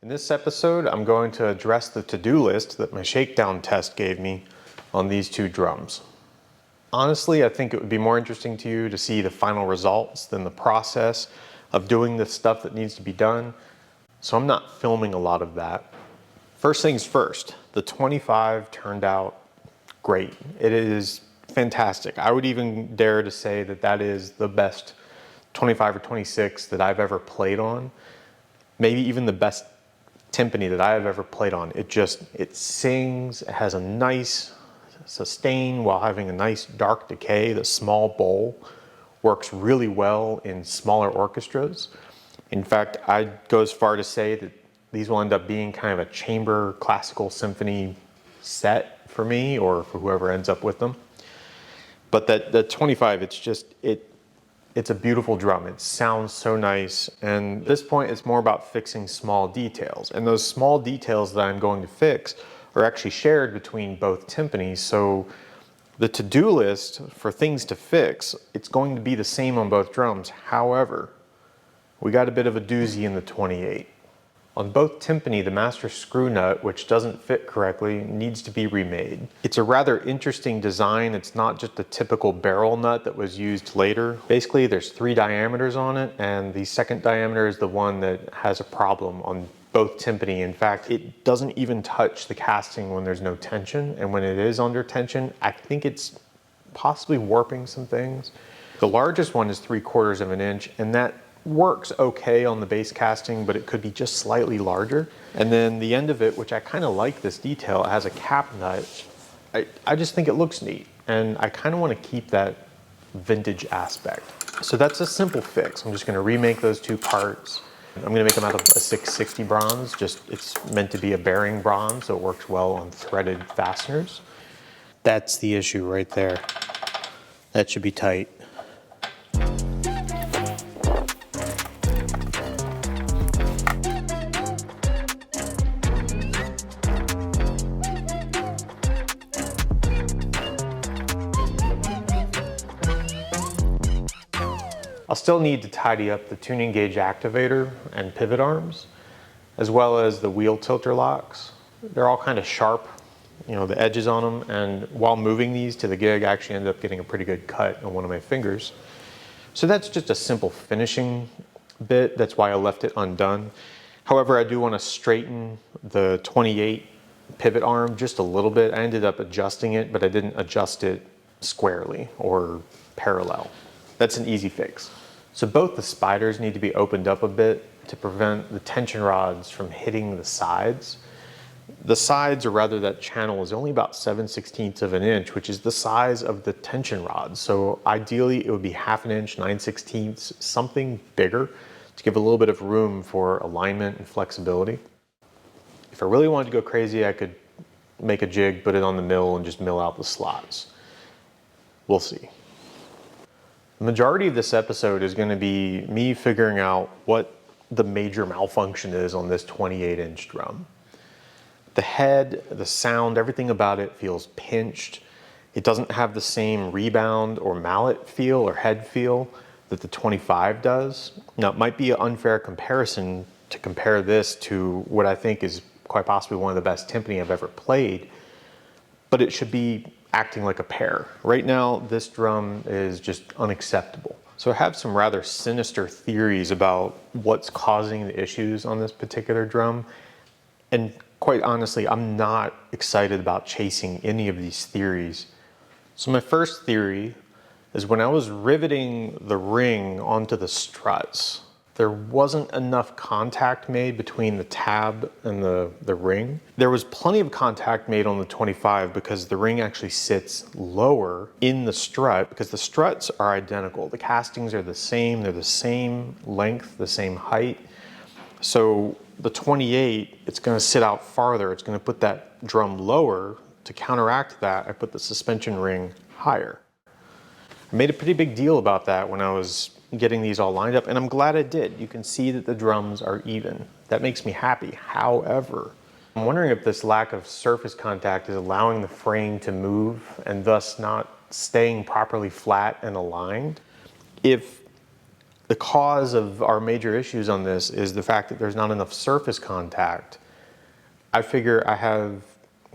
In this episode, I'm going to address the to-do list that my shakedown test gave me on these two drums. Honestly, I think it would be more interesting to you to see the final results than the process of doing the stuff that needs to be done, so I'm not filming a lot of that. First things first, the 25 turned out great. It is fantastic. I would even dare to say that that is the best 25 or 26 that I've ever played on. Maybe even the best timpani that I've ever played on. It sings, it has a nice sustain while having a nice dark decay. The small bowl works really well in smaller orchestras. In fact, I'd go as far to say that these will end up being kind of a chamber classical symphony set for me or for whoever ends up with them. But the 25, it's a beautiful drum. It sounds so nice. And at this point, it's more about fixing small details. And those small details that I'm going to fix are actually shared between both timpanis. So the to-do list for things to fix, it's going to be the same on both drums. However, we got a bit of a doozy in the 28. On both timpani, the master screw nut, which doesn't fit correctly, needs to be remade. It's a rather interesting design. It's not just a typical barrel nut that was used later. Basically, there's 3 diameters on it, and the second diameter is the one that has a problem on both timpani. In fact, it doesn't even touch the casting when there's no tension, and when it is under tension, I think it's possibly warping some things. The largest one is 3/4 of an inch, and that works okay on the base casting, but it could be just slightly larger. And then the end of it, which I kind of like this detail, it has a cap nut. I just think it looks neat, and I kind of want to keep that vintage aspect. So that's a simple fix. I'm just going to remake those 2 parts. I'm going to make them out of a 660 bronze. It's meant to be a bearing bronze, so it works well on threaded fasteners. That's the issue right there. That should be tight. I'll still need to tidy up the tuning gauge activator and pivot arms, as well as the wheel tilter locks. They're all kind of sharp, the edges on them, and while moving these to the gig, I actually ended up getting a pretty good cut on one of my fingers. So that's just a simple finishing bit. That's why I left it undone. However, I do want to straighten the 28 pivot arm just a little bit. I ended up adjusting it, but I didn't adjust it squarely or parallel. That's an easy fix. So both the spiders need to be opened up a bit to prevent the tension rods from hitting the sides. The sides, or rather that channel, is only about 7/16 of an inch, which is the size of the tension rods. So ideally it would be 1/2 inch, 9/16, something bigger to give a little bit of room for alignment and flexibility. If I really wanted to go crazy, I could make a jig, put it on the mill, and just mill out the slots. We'll see. The majority of this episode is going to be me figuring out what the major malfunction is on this 28-inch drum. The head, the sound, everything about it feels pinched. It doesn't have the same rebound or mallet feel or head feel that the 25 does. Now, it might be an unfair comparison to compare this to what I think is quite possibly one of the best timpani I've ever played, but it should be acting like a pair. Right now, this drum is just unacceptable. So I have some rather sinister theories about what's causing the issues on this particular drum. And quite honestly, I'm not excited about chasing any of these theories. So my first theory is when I was riveting the ring onto the struts, there wasn't enough contact made between the tab and the ring. There was plenty of contact made on the 25 because the ring actually sits lower in the strut because the struts are identical. The castings are the same, they're the same length, the same height. So the 28, it's gonna sit out farther. It's gonna put that drum lower. To counteract that, I put the suspension ring higher. I made a pretty big deal about that when I was getting these all lined up, and I'm glad I did. You can see that the drums are even. That makes me happy. However, I'm wondering if this lack of surface contact is allowing the frame to move and thus not staying properly flat and aligned. If The cause of our major issues on this is the fact that there's not enough surface contact. I figure I have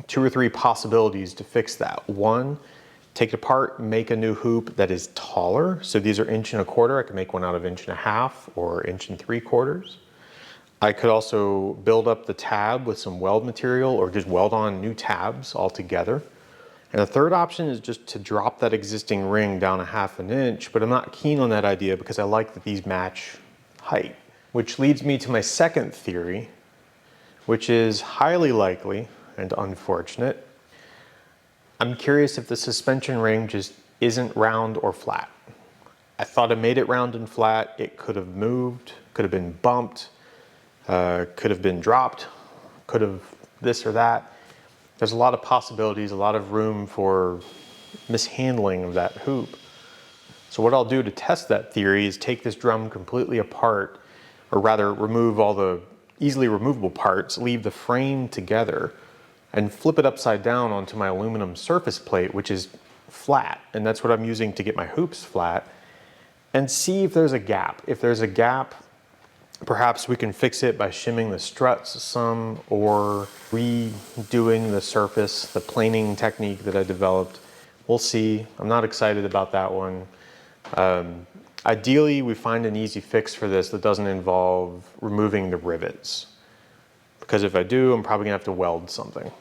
2 or 3 possibilities to fix that. One, take it apart, make a new hoop that is taller. So these are 1.25 inches. I can make one out of 1.5 inches or 1.75 inches. I could also build up the tab with some weld material or just weld on new tabs altogether. And the third option is just to drop that existing ring down 1/2 inch, but I'm not keen on that idea because I like that these match height. Which leads me to my second theory, which is highly likely and unfortunate. I'm curious if the suspension ring just isn't round or flat. I thought I made it round and flat. It could have moved, could have been bumped, could have been dropped, could have this or that. There's a lot of possibilities, a lot of room for mishandling of that hoop. So what I'll do to test that theory is take this drum completely apart, or rather remove all the easily removable parts, leave the frame together, and flip it upside down onto my aluminum surface plate, which is flat. And that's what I'm using to get my hoops flat, and see if there's a gap. If there's a gap, perhaps we can fix it by shimming the struts some or redoing the surface, the planing technique that I developed. We'll see. I'm not excited about that one. Ideally, we find an easy fix for this that doesn't involve removing the rivets. Because if I do, I'm probably gonna have to weld something.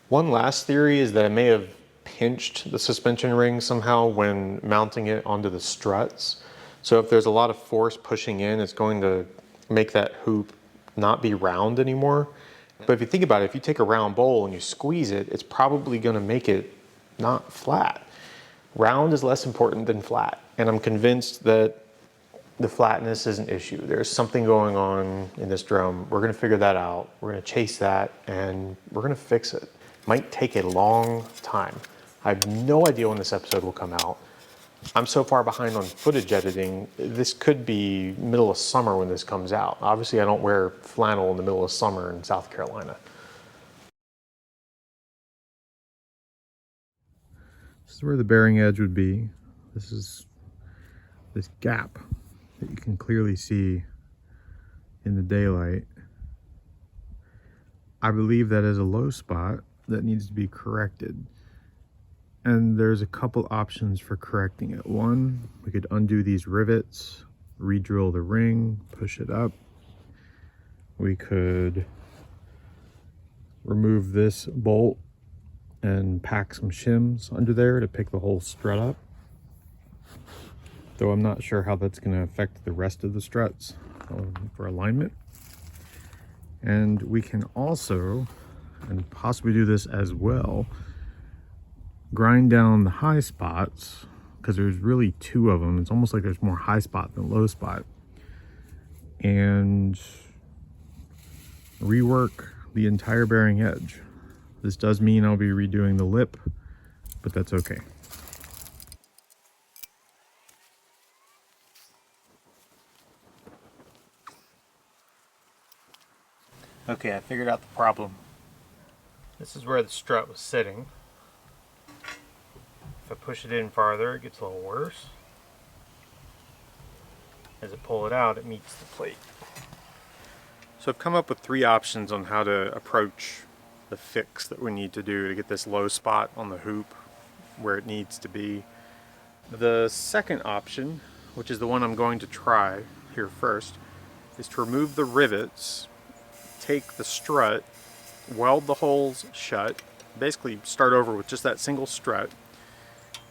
One last theory is that I may have pinched the suspension ring somehow when mounting it onto the struts. So if there's a lot of force pushing in, it's going to make that hoop not be round anymore. But if you think about it, if you take a round bowl and you squeeze it, it's probably gonna make it not flat. Round is less important than flat. And I'm convinced that the flatness is an issue. There's something going on in this drum. We're gonna figure that out. We're gonna chase that and we're gonna fix it. Might take a long time. I have no idea when this episode will come out. I'm so far behind on footage editing, this could be middle of summer when this comes out. Obviously, I don't wear flannel in the middle of summer in South Carolina. This is where the bearing edge would be. This is this gap that you can clearly see in the daylight. I believe that is a low spot that needs to be corrected. And there's a couple options for correcting it. One, we could undo these rivets, re-drill the ring, push it up. We could remove this bolt and pack some shims under there to pick the whole strut up. Though I'm not sure how that's going to affect the rest of the struts for alignment. And we can also, and possibly do this as well, grind down the high spots, because there's really 2 of them. It's almost like there's more high spot than low spot, and rework the entire bearing edge. This does mean I'll be redoing the lip, but that's okay. Okay, I figured out the problem. This is where the strut was sitting. If I push it in farther, it gets a little worse. As I pull it out, it meets the plate. So I've come up with 3 options on how to approach the fix that we need to do to get this low spot on the hoop where it needs to be. The second option, which is the one I'm going to try here first, is to remove the rivets, take the strut, weld the holes shut, basically start over with just that single strut.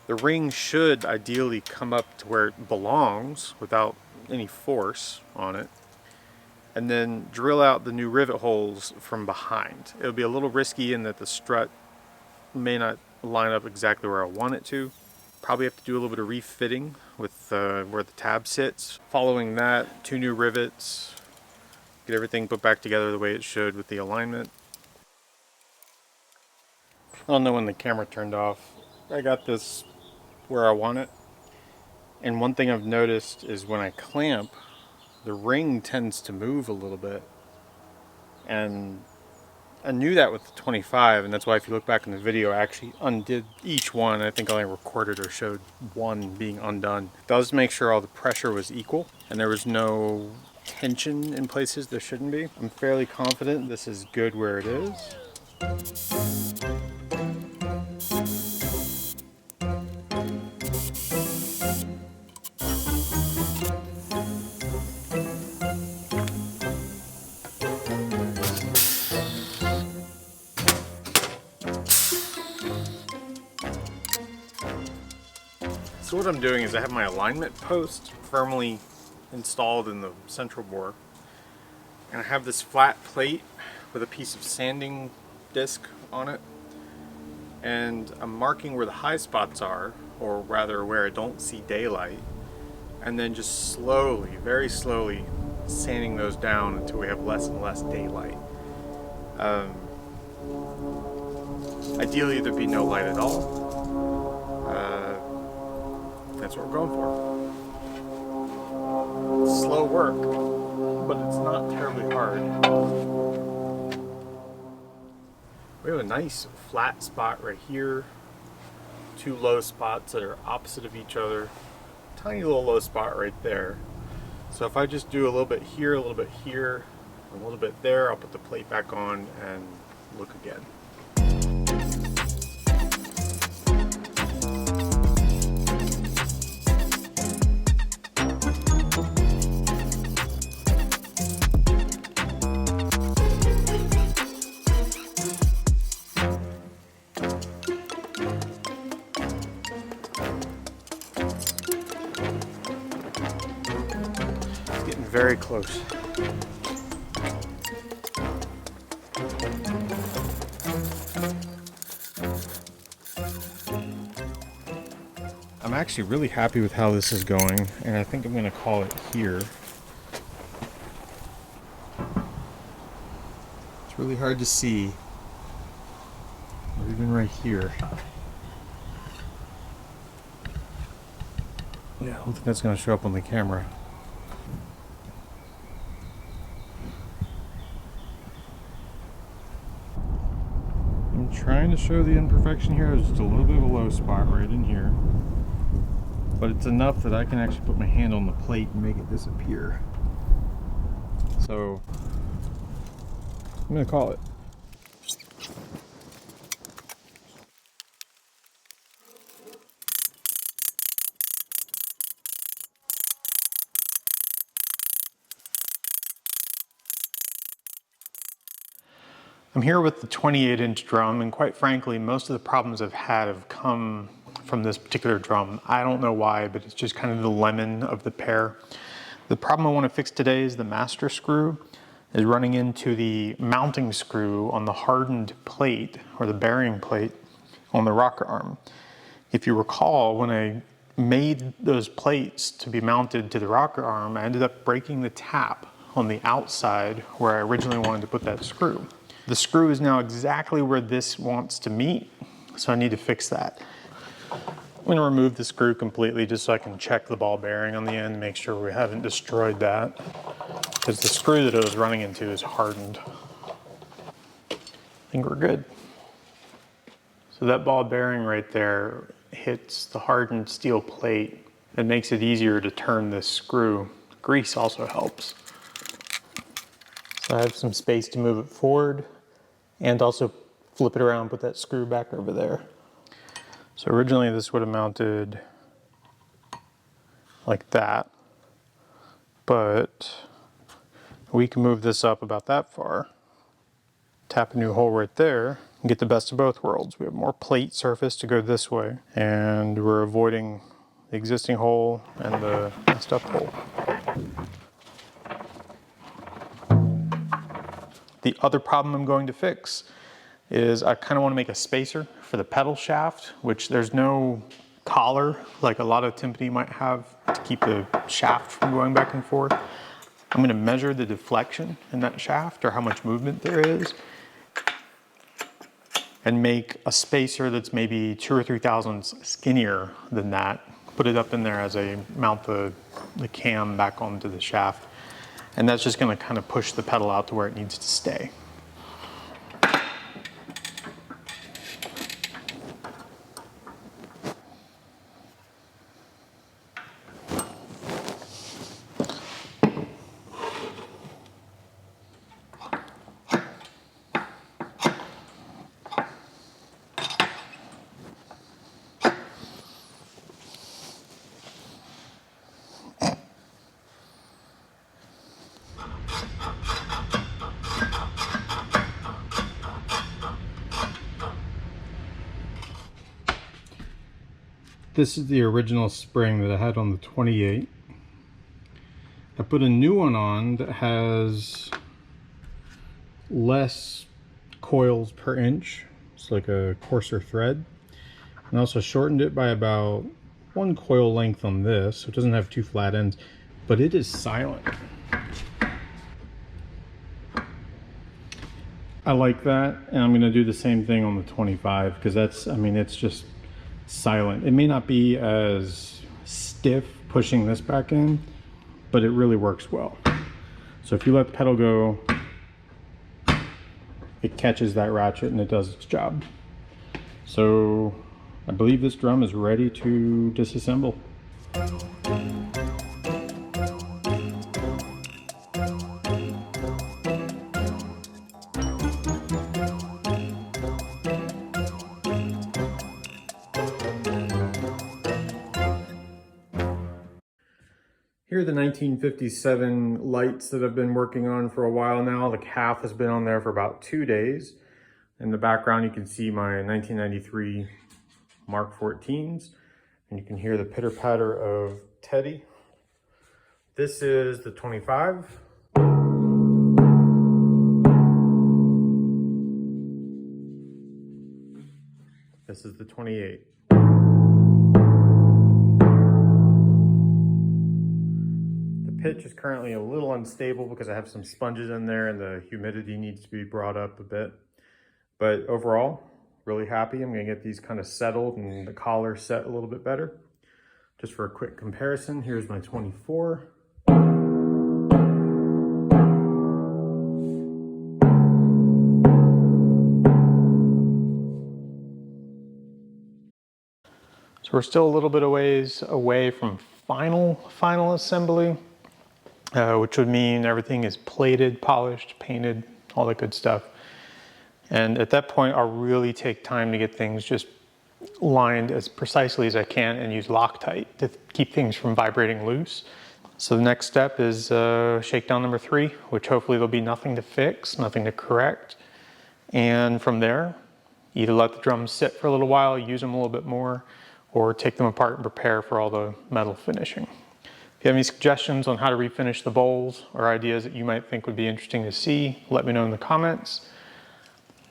The ring should ideally come up to where it belongs without any force on it, and then drill out the new rivet holes from behind. It'll be a little risky in that the strut may not line up exactly where I want it to. Probably have to do a little bit of refitting with where the tab sits. Following that, 2 new rivets, get everything put back together the way it should with the alignment. I don't know when the camera turned off. I got this where I want it. And one thing I've noticed is when I clamp, the ring tends to move a little bit. And I knew that with the 25, and that's why if you look back in the video, I actually undid each one. I think I only recorded or showed one being undone. That was to make sure all the pressure was equal and there was no tension in places there shouldn't be. I'm fairly confident this is good where it is. So what I'm doing is I have my alignment post firmly installed in the central bore, and I have this flat plate with a piece of sanding disc on it, and I'm marking where the high spots are, or rather where I don't see daylight, and then just slowly, very slowly sanding those down until we have less and less daylight. Ideally there'd be no light at all. That's what we're going for. It's slow work, but it's not terribly hard. We have a nice flat spot right here, two low spots that are opposite of each other, tiny little low spot right there. So if I just do a little bit here, a little bit here, a little bit there, I'll put the plate back on and look again. Very close. I'm actually really happy with how this is going, and I think I'm going to call it here. It's really hard to see, or even right here. Yeah, I don't think that's going to show up on the camera. I'm trying to show the imperfection here. There's just a little bit of a low spot right in here, but it's enough that I can actually put my hand on the plate and make it disappear. So I'm gonna call it. I'm here with the 28-inch drum, and quite frankly, most of the problems I've had have come from this particular drum. I don't know why, but it's just kind of the lemon of the pair. The problem I want to fix today is the master screw is running into the mounting screw on the hardened plate, or the bearing plate, on the rocker arm. If you recall, when I made those plates to be mounted to the rocker arm, I ended up breaking the tap on the outside where I originally wanted to put that screw. The screw is now exactly where this wants to meet, so I need to fix that. I'm going to remove the screw completely just so I can check the ball bearing on the end and make sure we haven't destroyed that, because the screw that it was running into is hardened. I think we're good. So that ball bearing right there hits the hardened steel plate. It makes it easier to turn this screw. Grease also helps. So I have some space to move it forward and also flip it around, put that screw back over there. So originally this would have mounted like that, but we can move this up about that far, tap a new hole right there, and get the best of both worlds. We have more plate surface to go this way, and we're avoiding the existing hole and the messed up hole. The other problem I'm going to fix is I kind of want to make a spacer for the pedal shaft, which there's no collar like a lot of timpani might have to keep the shaft from going back and forth. I'm going to measure the deflection in that shaft, or how much movement there is, and make a spacer that's maybe 2 or 3 thousandths skinnier than that. Put it up in there as I mount the cam back onto the shaft. And that's just going to kind of push the pedal out to where it needs to stay. This is the original spring that I had on the 28. I put a new one on that has less coils per inch. It's like a coarser thread. And also shortened it by about 1 coil length on this, so it doesn't have 2 flat ends, but it is silent. I like that, and I'm gonna do the same thing on the 25 because that's, I mean, it's just silent. It may not be as stiff pushing this back in, but it really works well. So if you let the pedal go, it catches that ratchet and it does its job. So I believe this drum is ready to disassemble. Here are the 1957 lights that I've been working on for a while now. The calf has been on there for about 2 days. In the background, you can see my 1993 Mark 14s, and you can hear the pitter patter of Teddy. This is the 25. This is the 28. Pitch is currently a little unstable because I have some sponges in there and the humidity needs to be brought up a bit. But overall, really happy. I'm going to get these kind of settled and the collar set a little bit better. Just for a quick comparison, here's my 24. So we're still a little bit of ways away from final assembly. Which would mean everything is plated, polished, painted, all that good stuff. And at that point, I'll really take time to get things just lined as precisely as I can and use Loctite to keep things from vibrating loose. So the next step is shakedown number 3, which hopefully there'll be nothing to fix, nothing to correct. And from there, either let the drums sit for a little while, use them a little bit more, or take them apart and prepare for all the metal finishing. If you have any suggestions on how to refinish the bowls or ideas that you might think would be interesting to see, let me know in the comments.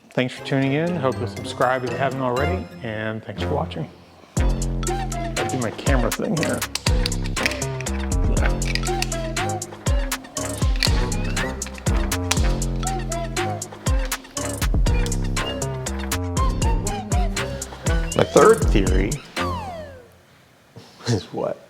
Thanks for tuning in. Hope you'll subscribe if you haven't already, and thanks for watching. I'll do my camera thing here. My third theory is what?